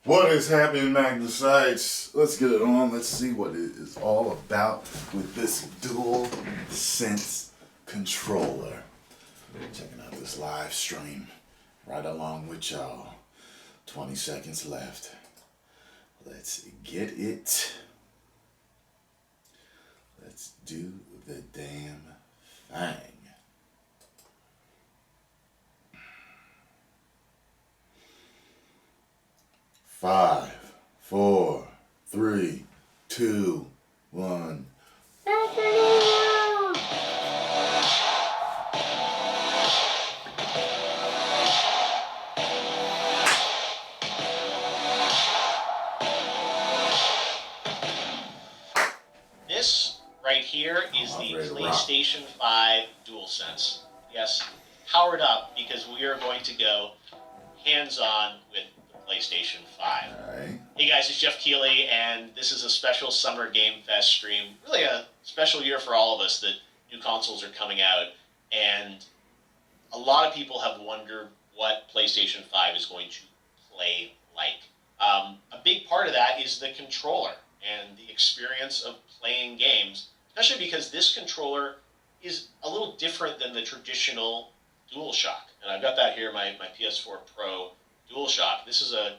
What is happening, Magnus? Let's get it on. Let's see what it is all about with this DualSense controller. Checking out this live stream right along with y'all. 20 seconds left. Let's get it. Let's do the damn thing. Five, four, three, two, one. This right here is the PlayStation 5 DualSense. Yes, powered up because we are going to go hands-on with the PlayStation 5. Alright. Hey guys, it's Jeff Keighley, and this is a special Summer Game Fest stream. Really a special year for all of us that new consoles are coming out, and a lot of people have wondered what PlayStation 5 is going to play like. A big part of that is the controller and the experience of playing games, especially because this controller is a little different than the traditional DualShock. And I've got that here, my PS4 Pro DualShock. This is a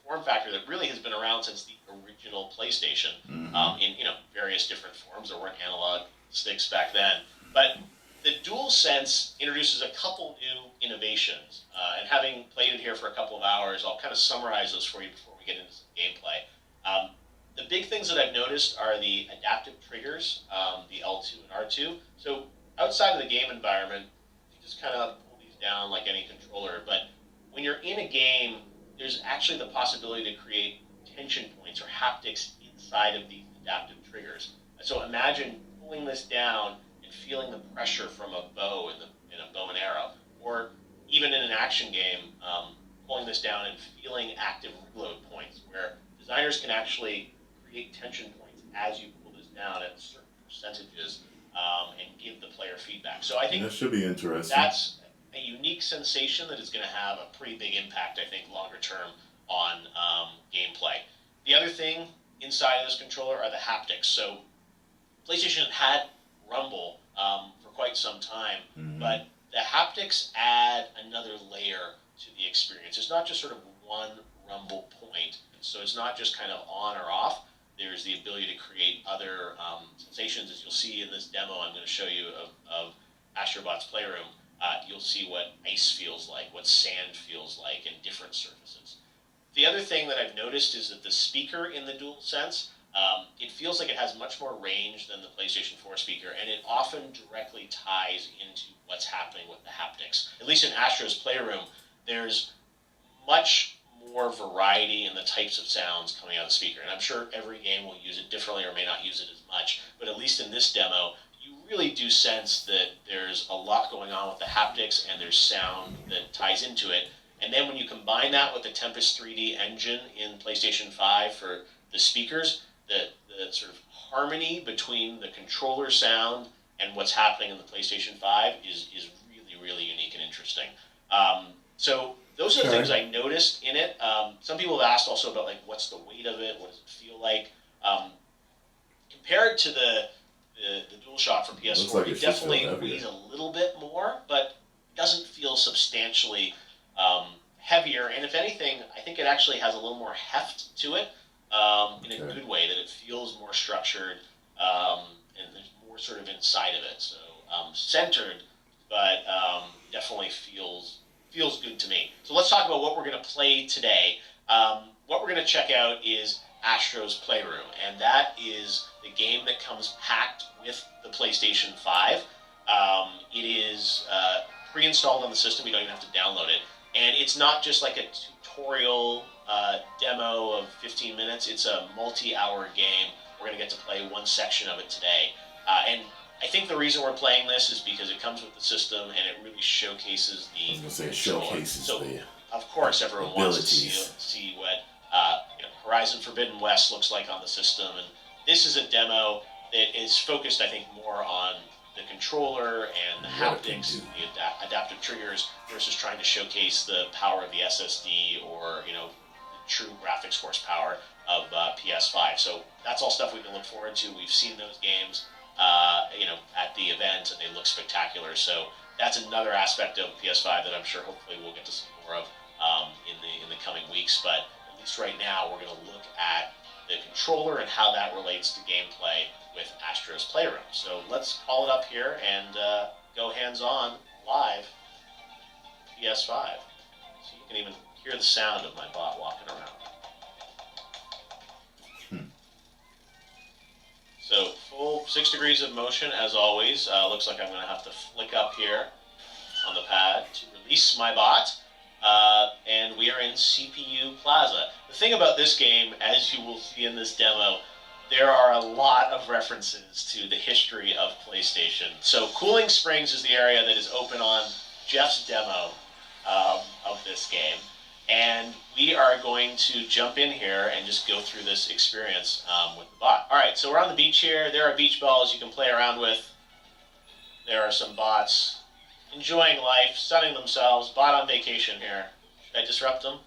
form factor that really has been around since the original PlayStation, in various different forms. There weren't analog sticks back then. But the DualSense introduces a couple new innovations. And having played it here for a couple of hours, I'll kind of summarize those for you before we get into some gameplay. The big things that I've noticed are the adaptive triggers, the L2 and R2. So outside of the game environment, you just kind of pull these down like any controller. But when you're in a game, there's actually the possibility to create tension points or haptics inside of these adaptive triggers. So imagine pulling this down and feeling the pressure from a bow in a bow and arrow, or even in an action game, pulling this down and feeling active reload points, where designers can actually create tension points as you pull this down at certain percentages and give the player feedback. So I think that should be interesting. That's a unique sensation that is going to have a pretty big impact, I think, longer term on gameplay. The other thing inside of this controller are the haptics. So PlayStation had Rumble for quite some time, but the haptics add another layer to the experience. It's not just sort of one Rumble point. So it's not just kind of on or off. There's the ability to create other sensations, as you'll see in this demo I'm going to show you of Astrobot's Playroom. You'll see what ice feels like, what sand feels like, and different surfaces. The other thing that I've noticed is that the speaker in the DualSense, it feels like it has much more range than the PlayStation 4 speaker, and it often directly ties into what's happening with the haptics. At least in Astro's Playroom, there's much more variety in the types of sounds coming out of the speaker. And I'm sure every game will use it differently or may not use it as much, but at least in this demo, you really do sense that there's a lot going on with the haptics and there's sound that ties into it. And then when you combine that with the Tempest 3D engine in PlayStation 5 for the speakers, the sort of harmony between the controller sound and what's happening in the PlayStation 5 is really, really unique and interesting. So those are the things I noticed in it. Some people have asked also about, like, what's the weight of it? What does it feel like? Compared to the DualShock for PS4, like it definitely weighs a little bit more, but doesn't feel substantially heavier. And if anything, I think it actually has a little more heft to it in a good way, that it feels more structured and there's more sort of inside of it. So centered, but definitely feels good to me. So let's talk about what we're going to play today. What we're going to check out is Astro's Playroom, and that is the game that comes packed with the PlayStation 5. It is pre-installed on the system. You don't even have to download it. And it's not just like a tutorial demo of 15 minutes. It's a multi-hour game. We're going to get to play one section of it today. And I think the reason we're playing this is because it comes with the system and it really showcases the. I was going to say it showcases the of course, everyone abilities. wants to see what Horizon Forbidden West looks like on the system, and this is a demo that is focused, I think, more on the controller and the haptics, and the adaptive triggers, versus trying to showcase the power of the SSD or true graphics horsepower of PS5. So that's all stuff we can look forward to. We've seen those games, at the event, and they look spectacular. So that's another aspect of PS5 that I'm sure hopefully we'll get to see more of in the coming weeks. But at least right now, we're going to look at the controller and how that relates to gameplay with Astro's Playroom. So let's call it up here and go hands-on live PS5. So you can even hear the sound of my bot walking around. So full 6 degrees of motion as always. Looks like I'm going to have to flick up here on the pad to release my bot. And we are in CPU Plaza. The thing about this game, as you will see in this demo, there are a lot of references to the history of PlayStation. So Cooling Springs is the area that is open on Jeff's demo of this game. And we are going to jump in here and just go through this experience with the bot. All right, so we're on the beach here. There are beach balls you can play around with. There are some bots enjoying life, sunning themselves. Bot on vacation here. Should I disrupt them?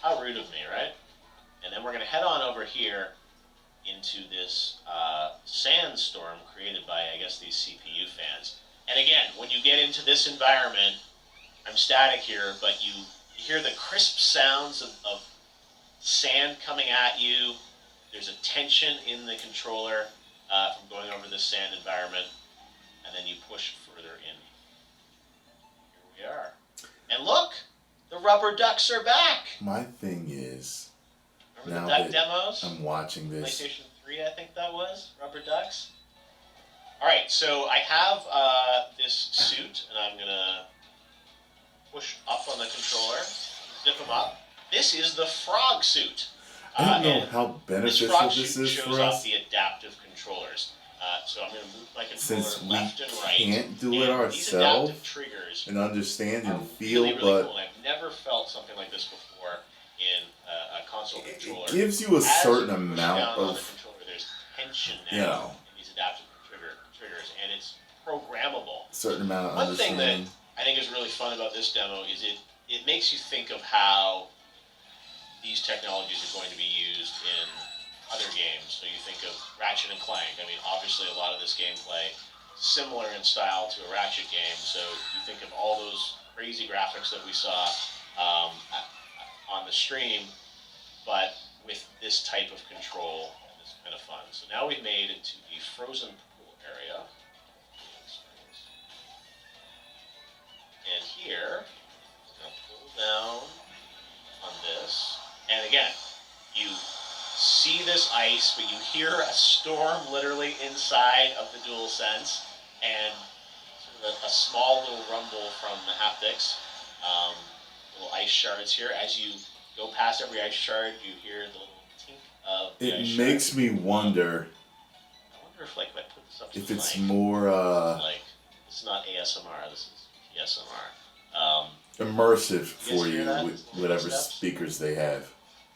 How rude of me, right? And then we're going to head on over here into this sandstorm created by, I guess, these CPU fans. And again, when you get into this environment, I'm static here, but you hear the crisp sounds of sand coming at you. There's a tension in the controller from going over this sand environment, and then you push further in. Here we are. And look, the rubber ducks are back. My thing is, remember now the duck that demos? I'm watching this. PlayStation 3, I think that was, rubber ducks. All right, so I have this suit, and I'm going to push up on the controller, zip them up. This is the frog suit. I don't know how beneficial this is shows for off us. the adaptive controllers. So I'm going to move my controller Since we left and right. can't do it and ourselves these adaptive triggers and understand are and feel, really, really but cool. And I've never felt something like this before in a console controller. it gives you a As certain you push amount down on the of, controller, there's tension now in these adaptive triggers, and it's programmable. certain amount of One thing that understanding. I think is really fun about this demo is it makes you think of how these technologies are going to be used in other games. So you think of Ratchet and Clank. I mean, obviously a lot of this gameplay similar in style to a Ratchet game. So you think of all those crazy graphics that we saw on the stream, but with this type of control and this kind of fun. So now we've made it to the frozen pool area. And here, I'm going to pull down on this. And again, you see this ice, but you hear a storm literally inside of the DualSense, and sort of a small little rumble from the haptics. Little ice shards here. As you go past every ice shard, you hear the little tink of the ice It makes me wonder I wonder if, like, if I put this up to if the it's mic, more like, this is not ASMR, this is PSMR. immersive You guys for hear you that? with Those little whatever steps? speakers they have.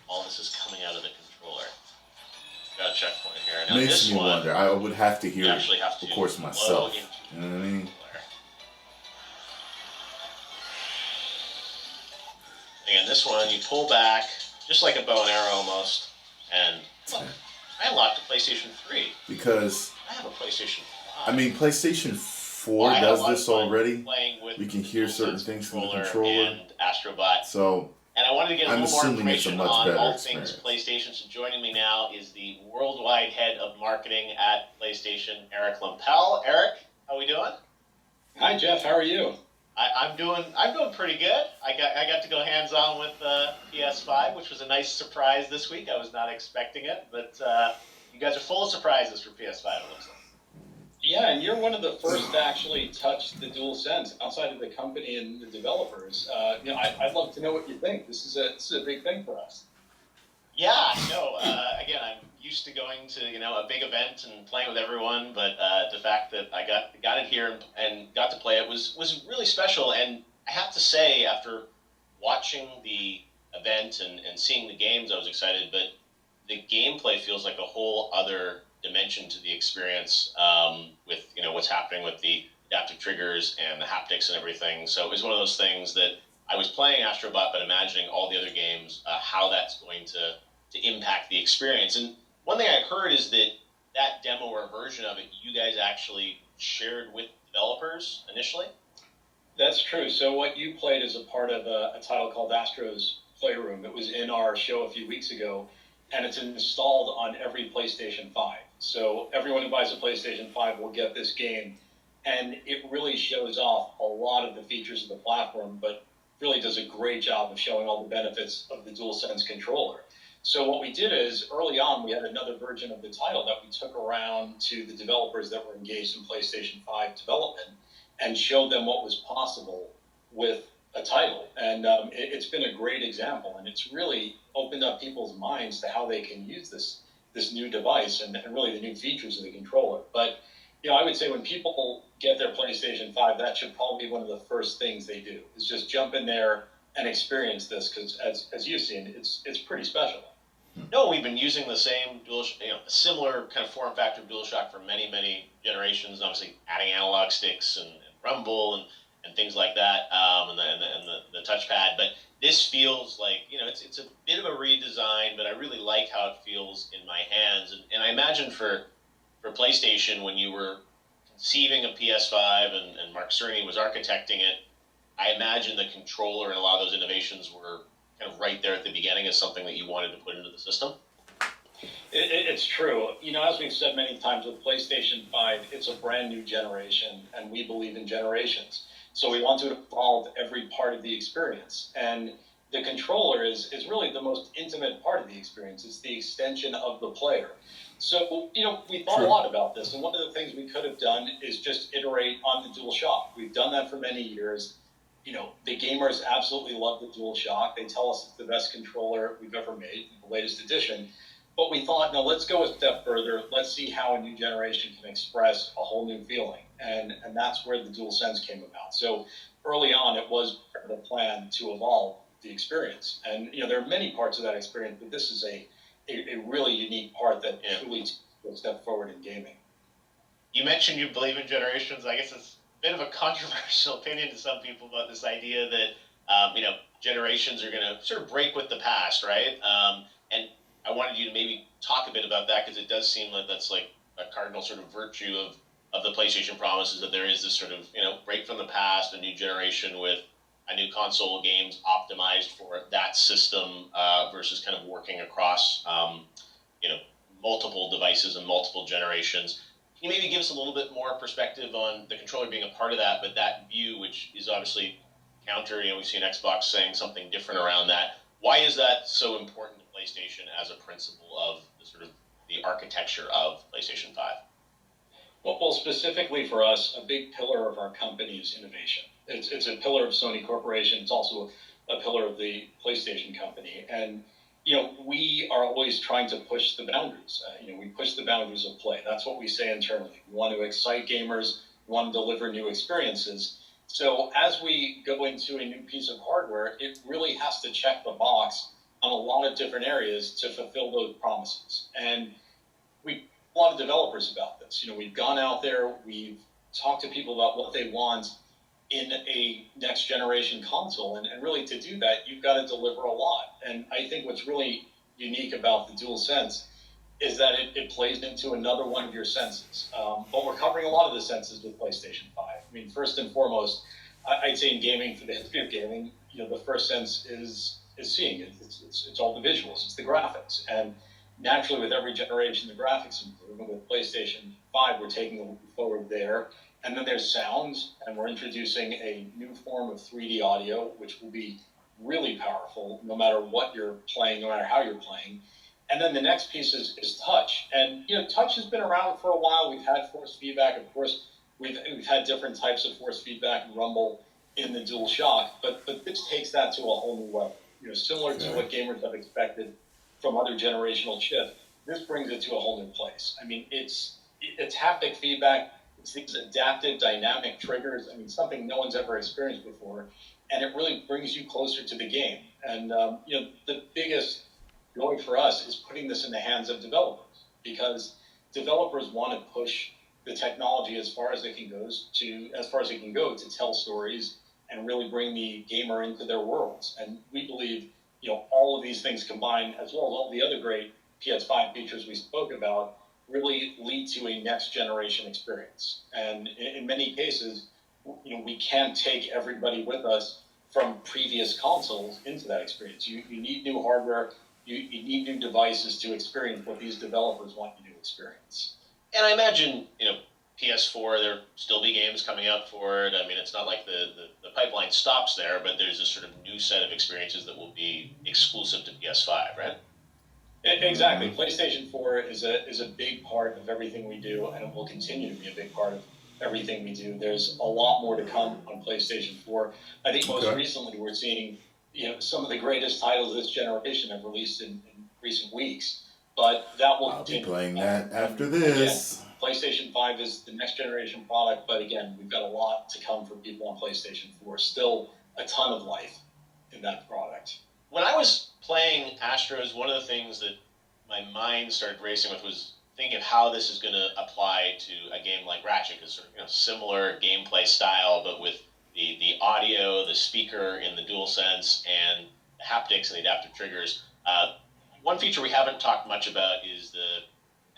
All this is coming out of the controller. Got a checkpoint here. Now Makes this me one, wonder. I would have to you hear actually it, have to of course, blow myself. into You know what I mean? the Again, this one, you pull back, just like a bow and arrow almost, and look, I unlocked a PlayStation 3. Because, I have a PlayStation 5. I mean, PlayStation 4 I had a does lot of this fun already. playing with We can the hear certain DualSense things from the controller. and Astrobot. So, And I wanted to get a I'm little more assuming it's a information much on better all experience. things PlayStation. So joining me now is the worldwide head of marketing at PlayStation, Eric Lampel. Eric, how we doing? Hi Jeff, how are you? I'm doing pretty good. I got to go hands on with PS5, which was a nice surprise this week. I was not expecting it, but you guys are full of surprises for PS5. It looks like. Yeah, and you're one of the first to actually touch the DualSense outside of the company and the developers. I'd love to know what you think. This is a big thing for us. Yeah, no. Again, I'm used to going to a big event and playing with everyone, but the fact that I got it here and got to play it was really special. And I have to say, after watching the event and seeing the games, I was excited. But the gameplay feels like a whole other dimension to the experience with what's happening with the adaptive triggers and the haptics and everything. So it was one of those things that I was playing Astrobot, but imagining all the other games, how that's going to impact the experience. And one thing I heard is that that demo or version of it, you guys actually shared with developers initially? That's true. So what you played is a part of a title called Astro's PLAYROOM. It was in our show a few weeks ago, and it's installed on every PlayStation 5. So everyone who buys a PlayStation 5 will get this game, and it really shows off a lot of the features of the platform, but really does a great job of showing all the benefits of the DualSense controller. So what we did is, early on, we had another version of the title that we took around to the developers that were engaged in PlayStation 5 development and showed them what was possible with a title. And it's been a great example, and it's really opened up people's minds to how they can use this new device and really the new features of the controller. But I would say when people get their PlayStation 5, that should probably be one of the first things they do, is just jump in there and experience this, because as you've seen, it's pretty special. No, we've been using the same a similar kind of form factor of DualShock for many, many generations. Obviously, adding analog sticks and rumble and things like that, and the touchpad. But this feels like it's a bit of a redesign, but I really like how it feels in my hands. And I imagine for PlayStation, when you were conceiving a PS5 and Mark Cerny was architecting it, I imagine the controller and a lot of those innovations were kind of right there at the beginning as something that you wanted to put into the system. It's true. As we've said many times with PlayStation 5, it's a brand new generation, and we believe in generations. So we want to evolve every part of the experience. And the controller is really the most intimate part of the experience. It's the extension of the player. So, we thought a lot about this, and one of the things we could have done is just iterate on the DualShock. We've done that for many years. The gamers absolutely love the DualShock. They tell us it's the best controller we've ever made, the latest edition. But we thought, no, let's go a step further. Let's see how a new generation can express a whole new feeling. And that's where the DualSense came about. So early on, it was part of the plan to evolve the experience. And, there are many parts of that experience, but this is a really unique part that truly takes a step forward in gaming. You mentioned you believe in generations. I guess it's a bit of a controversial opinion to some people about this idea that, generations are going to sort of break with the past, right? And I wanted you to maybe talk a bit about that, because it does seem like that's like a cardinal sort of virtue of the PlayStation promise, is that there is this sort of, break from the past, a new generation with a new console games optimized for that system versus kind of working across, multiple devices and multiple generations. Can you maybe give us a little bit more perspective on the controller being a part of that, but that view, which is obviously counter, we've seen Xbox saying something different around that. Why is that so important to PlayStation as a principle of the architecture of PlayStation 5? Well, specifically for us, a big pillar of our company is innovation. It's a pillar of Sony Corporation. It's also a pillar of the PlayStation company. And, we are always trying to push the boundaries. We push the boundaries of play. That's what we say internally. We want to excite gamers. We want to deliver new experiences. So as we go into a new piece of hardware, it really has to check the box on a lot of different areas to fulfill those promises. And we a lot of developers about this. We've gone out there, we've talked to people about what they want in a next generation console, and really to do that, you've got to deliver a lot. And I think what's really unique about the DualSense is that it plays into another one of your senses. But we're covering a lot of the senses with PlayStation 5. I mean, first and foremost, I'd say in gaming, for the history of gaming, the first sense is seeing it. It's all the visuals, it's the graphics. And naturally, with every generation, the graphics improve. And with PlayStation 5, we're taking a leap forward there. And then there's sound, and we're introducing a new form of 3D audio, which will be really powerful no matter what you're playing, no matter how you're playing. And then the next piece is touch. And, touch has been around for a while. We've had force feedback. Of course, we've had different types of force feedback and rumble in the DualShock, but this takes that to a whole new level. Similar to what gamers have expected from other generational chips, this brings it to a whole new place. I mean, it's haptic feedback. It's these adaptive, dynamic triggers. I mean, something no one's ever experienced before, and it really brings you closer to the game. And the biggest goal for us is putting this in the hands of developers, because developers want to push the technology as far as it can go to tell stories and really bring the gamer into their worlds. And we believe, all of these things combined, as well as all the other great PS5 features we spoke about, really lead to a next generation experience. And in many cases, we can't take everybody with us from previous consoles into that experience. You need new hardware, you need new devices to experience what these developers want you to experience. And I imagine, PS4, there'll still be games coming out for it. I mean, it's not like the pipeline stops there, but there's a sort of new set of experiences that will be exclusive to PS5, right? Exactly. PlayStation 4 is a big part of everything we do, and it will continue to be a big part of everything we do. There's a lot more to come on PlayStation 4. I think most recently we're seeing, some of the greatest titles this generation have released in recent weeks. But that will continue. I'll be playing that after this. Again, PlayStation 5 is the next generation product, but again, we've got a lot to come for people on PlayStation 4. Still a ton of life in that product. When I was playing Astros, one of the things that my mind started racing with was thinking of how this is going to apply to a game like Ratchet, because sort of, similar gameplay style, but with the audio, the speaker in the DualSense, and the haptics and the adaptive triggers. One feature we haven't talked much about is the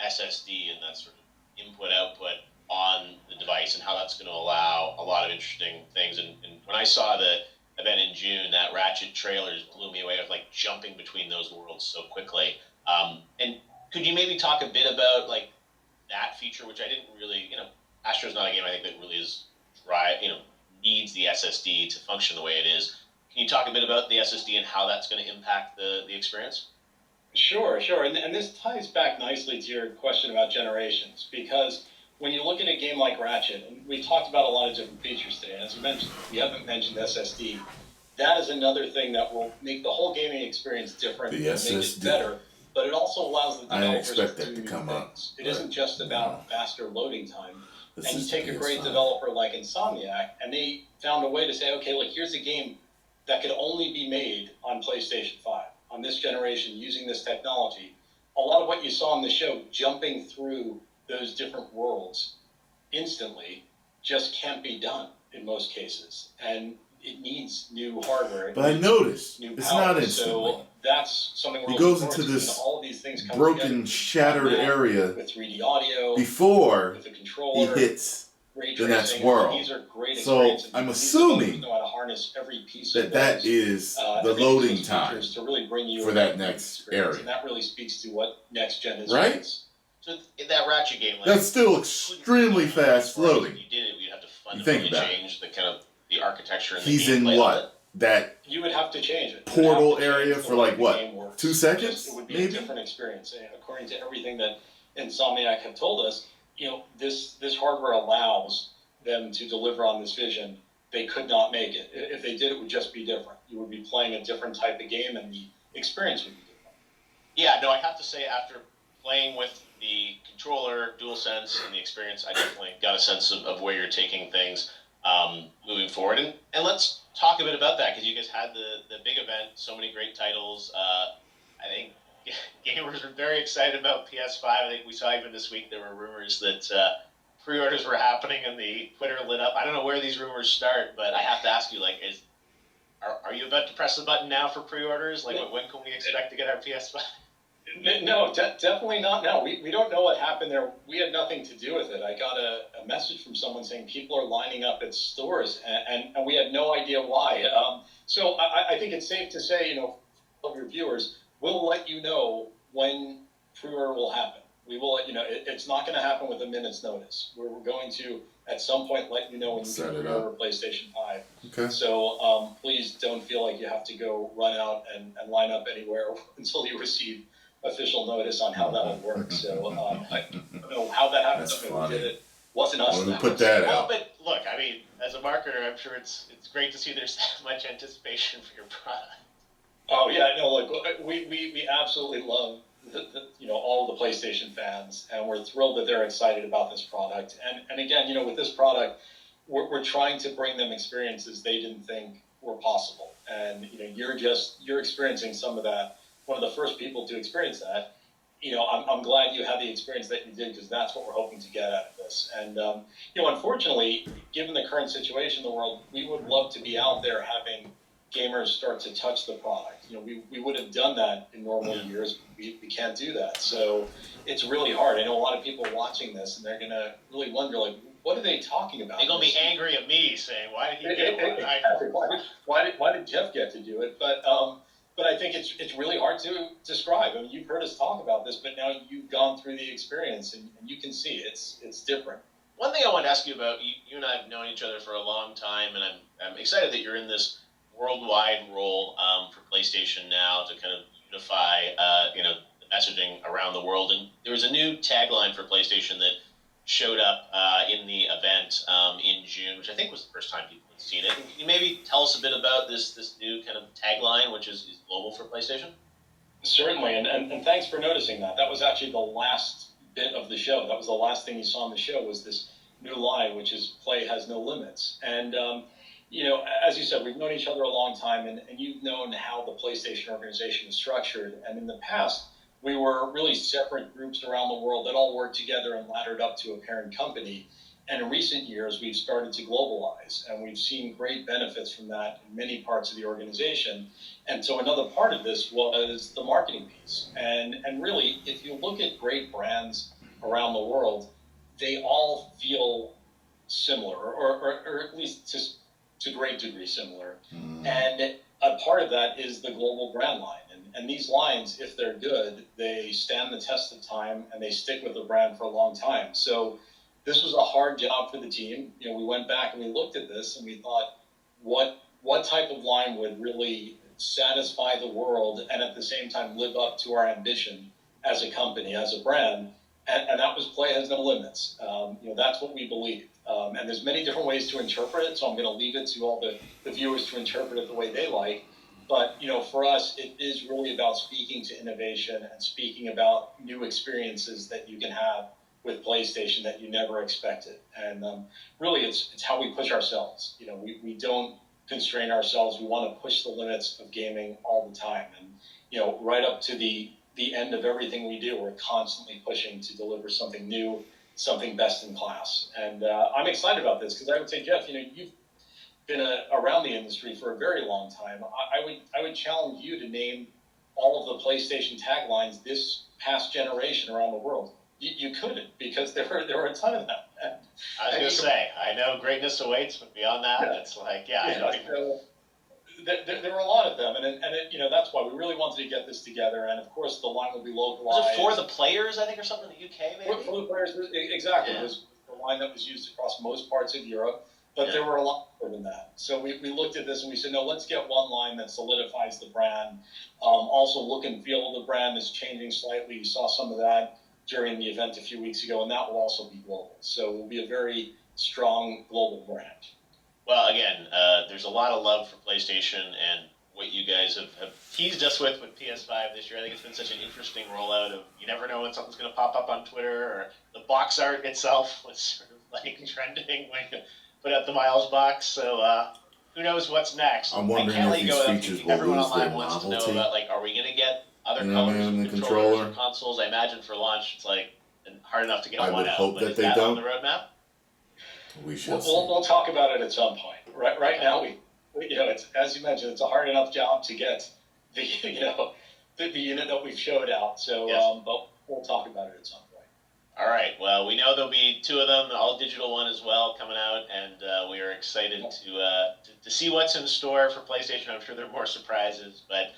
SSD and that sort of input-output on the device and how that's going to allow a lot of interesting things. And when I saw the event in June, that Ratchet trailer just blew me away with like jumping between those worlds so quickly. And could you maybe talk a bit about like that feature, which I didn't really, Astro's not a game I think that really is needs the SSD to function the way it is. Can you talk a bit about the SSD and how that's going to impact the experience? Sure. And this ties back nicely to your question about generations, because when you look at a game like Ratchet, and we've talked about a lot of different features today, and as you mentioned, we haven't mentioned SSD. That is another thing that will make the whole gaming experience different and make it better, but it also allows the developers to do new things. It isn't just about faster loading time. And you take a great developer like Insomniac, and they found a way to say, okay, look, here's a game that could only be made on PlayStation 5, on this generation, using this technology. A lot of what you saw on the show, jumping through those different worlds instantly, just can't be done in most cases. And it needs new hardware. But I noticed it's not instantly. So that's something we're he goes into this all of these things broken, shattered area with 3D audio, before with a controller, he hits the next world. These are great so I'm assuming know how to harness every piece that is the loading time to really bring you for that next area. And that really speaks to what next gen is. Right? So in that Ratchet game, that's still extremely fast loading. If you did it, you'd have to fundamentally change the kind of the architecture and he's the in what? That you would have to change it. Portal area for like what? 2 seconds? It would be maybe? a different experience. According to everything that Insomniac have told us, this hardware allows them to deliver on this vision. They could not make it. If they did, it would just be different. You would be playing a different type of game, and the experience would be different. Yeah, no, I have to say, after playing with the controller, DualSense, and the experience, I definitely got a sense of where you're taking things moving forward. And let's talk a bit about that, because you guys had the big event, so many great titles. I think gamers were very excited about PS5. I think we saw even this week there were rumors that pre-orders were happening and the Twitter lit up. I don't know where these rumors start, but I have to ask you, like, are you about to press the button now for pre-orders? Like, when can we expect to get our PS5? No, definitely not now. We don't know what happened there. We had nothing to do with it. I got a message from someone saying people are lining up at stores, and we had no idea why. So I think it's safe to say, of your viewers, we'll let you know when pre-order will happen. We will let you know. It's not going to happen with a minute's notice. We're going to, at some point, let you know when you can pre-order PlayStation 5. Okay. So please don't feel like you have to go run out and line up anywhere until you receive official notice on how that will work. So I don't know how that happened. That's Who funny. did it? Wasn't us. Well, put that Well, out. but look, I mean, as a marketer, I'm sure it's great to see there's that much anticipation for your product. Oh yeah, no. Look, we absolutely love all of the PlayStation fans, and we're thrilled that they're excited about this product. And again, with this product, we're trying to bring them experiences they didn't think were possible. And you're experiencing some of that. One of the first people to experience that I'm glad you had the experience that you did, because that's what we're hoping to get out of this. And unfortunately, given the current situation in the world, we would love to be out there having gamers start to touch the product. We would have done that in normal years. We can't do that. So it's really hard. I know a lot of people watching this, and they're going to really wonder, like, what are they talking about? They're going to be angry at me saying, why did he get one? Why did Jeff get to do it? But I think it's really hard to describe. I mean, you've heard us talk about this, but now you've gone through the experience, and you can see it's different. One thing I wanted to ask you about, you and I have known each other for a long time, and I'm excited that you're in this worldwide role for PlayStation now to kind of unify, the messaging around the world. And there was a new tagline for PlayStation that showed up in the event in June, which I think was the first time people had seen it. Can you maybe tell us a bit about this new kind of tagline, which is global for PlayStation? Certainly, and thanks for noticing that. That was actually the last bit of the show. That was the last thing you saw on the show, was this new line, which is "Play has no limits." And as you said, we've known each other a long time, and you've known how the PlayStation organization is structured. And in the past, we were really separate groups around the world that all worked together and laddered up to a parent company. And in recent years, we've started to globalize, and we've seen great benefits from that in many parts of the organization. And so another part of this was the marketing piece. And really, if you look at great brands around the world, they all feel similar, or at least to a great degree similar. And a part of that is the global brand line. And these lines, if they're good, they stand the test of time, and they stick with the brand for a long time. So this was a hard job for the team. We went back and we looked at this, and we thought, what type of line would really satisfy the world and at the same time live up to our ambition as a company, as a brand? And that was Play has no limits. That's what we believe. And there's many different ways to interpret it, so I'm going to leave it to all the viewers to interpret it the way they like. But, for us, it is really about speaking to innovation and speaking about new experiences that you can have with PlayStation that you never expected. And really, it's how we push ourselves. We don't constrain ourselves. We want to push the limits of gaming all the time. And, right up to the end of everything we do, we're constantly pushing to deliver something new, something best in class. And I'm excited about this, because I would say, Jeff, you've been around the industry for a very long time. I would challenge you to name all of the PlayStation taglines this past generation around the world. You couldn't, because there were a ton of them. I was going to say, I know greatness awaits, but beyond that, it's like, I don't even... There were a lot of them, and that's why we really wanted to get this together. And of course, the line will be localized. Was it for the players, I think, or something in the UK, maybe? For the players, exactly. Yeah. It was the line that was used across most parts of Europe, but there were a lot more than that. So we looked at this and we said, no, let's get one line that solidifies the brand. Also, look and feel of the brand is changing slightly. You saw some of that during the event a few weeks ago, and that will also be global. So it will be a very strong global brand. Well, again, there's a lot of love for PlayStation and what you guys have teased us with PS5 this year. I think it's been such an interesting rollout of, you never know when something's going to pop up on Twitter, or the box art itself was sort of like trending when you put out the Miles box. So who knows what's next? I'm wondering if these features will everyone lose online their wants novelty. to know about, like, are we going to get other colors in of the controllers controller? or consoles? I imagine for launch it's like hard enough to get I one would out. hope but that is they that don't. on the roadmap? We shall see. We'll talk about it at some point. Right now, we it's, as you mentioned, it's a hard enough job to get the the unit that we've showed out. So, Yes. But we'll talk about it at some point. All right. Well, we know there'll be two of them, the all digital one as well, coming out, and we are excited to see what's in store for PlayStation. I'm sure there are more surprises, but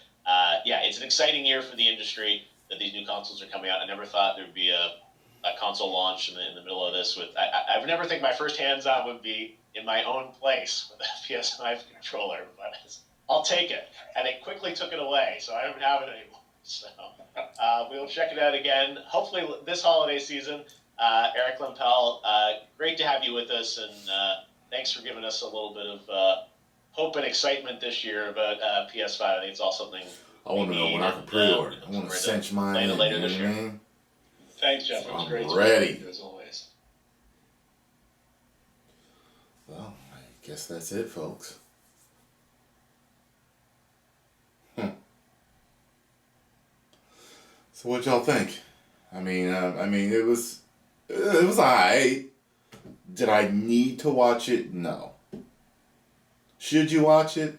it's an exciting year for the industry that these new consoles are coming out. I never thought there'd be a console launch in the middle of this. I've never think my first hands-on would be in my own place with a PS5 controller, but I'll take it. And they quickly took it away, so I don't have it anymore. So we'll check it out again. Hopefully this holiday season. Eric Lempel, great to have you with us, and thanks for giving us a little bit of hope and excitement this year about PS5. I think it's all something I want to know when I can pre-order. I want to cinch mine in. later this year. I mean? Thanks, Jeff. It was I'm great ready. speaking to you as always. Well, I guess that's it, folks. So what y'all think? I mean, it was alright. Did I need to watch it? No. Should you watch it?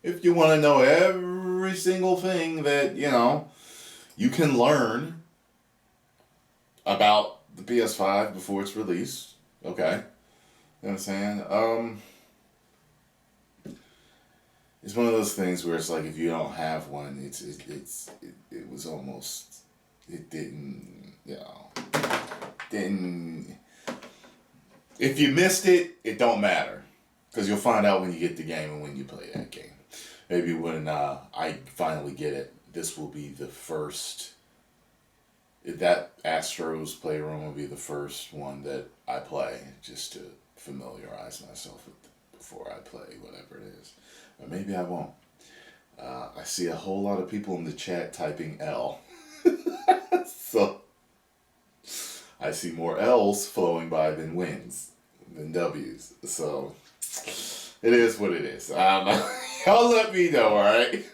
If you want to know every single thing that, you can learn about the PS5 before it's released. Okay. You know what I'm saying? It's one of those things where it's like if you don't have one, it was almost, it didn't, didn't, if you missed it, it don't matter. Because you'll find out when you get the game and when you play that game. Maybe when I finally get it, this will be the first, that Astro's Playroom will be the first one that I play, just to familiarize myself with before I play whatever it is. But maybe I won't. I see a whole lot of people in the chat typing L. So I see more L's flowing by than wins, than W's. So it is what it is. Y'all let me know, alright?